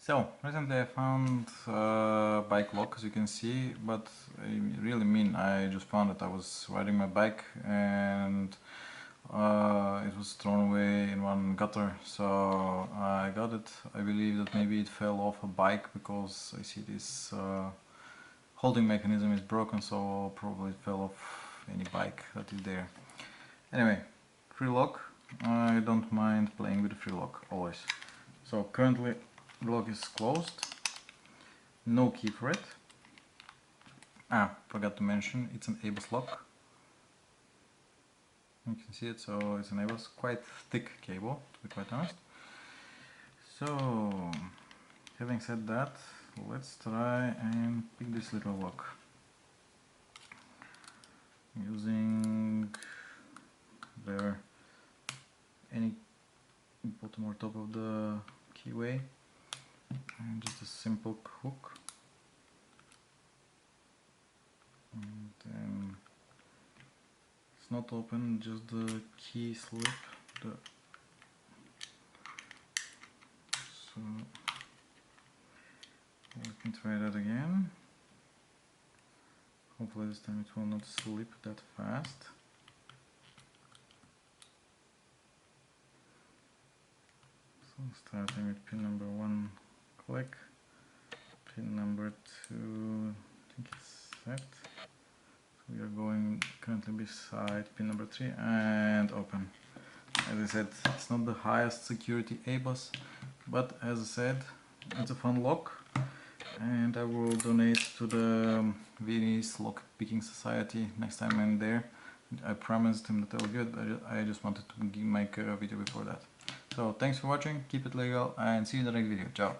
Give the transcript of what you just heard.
So, recently I found bike lock, as you can see, but I really mean I just found it. I was riding my bike and it was thrown away in one gutter, so I got it. I believe that maybe it fell off a bike because I see this holding mechanism is broken, so probably it fell off any bike that is there. Anyway, free lock. I don't mind playing with the free lock, always. So currently the lock is closed, no key for it. Forgot to mention, it's an ABUS lock. You can see it, so it's an ABUS, quite thick cable, to be quite honest. So, having said that, let's try and pick this little lock. Using any bottom or top of the keyway. And just a simple hook, and then it's not open, just the key slip. So let me try that again. Hopefully this time it will not slip that fast. So starting with pin number 1, click. Pin number 2, I think it's set. So we are going currently beside pin number 3 and open. As I said, it's not the highest security ABUS, but as I said, it's a fun lock, and I will donate to the Viennese Lock Picking Society next time I'm there. I promised him that I will do it. I just wanted to make a video before that. So thanks for watching, keep it legal, and see you in the next video. Ciao!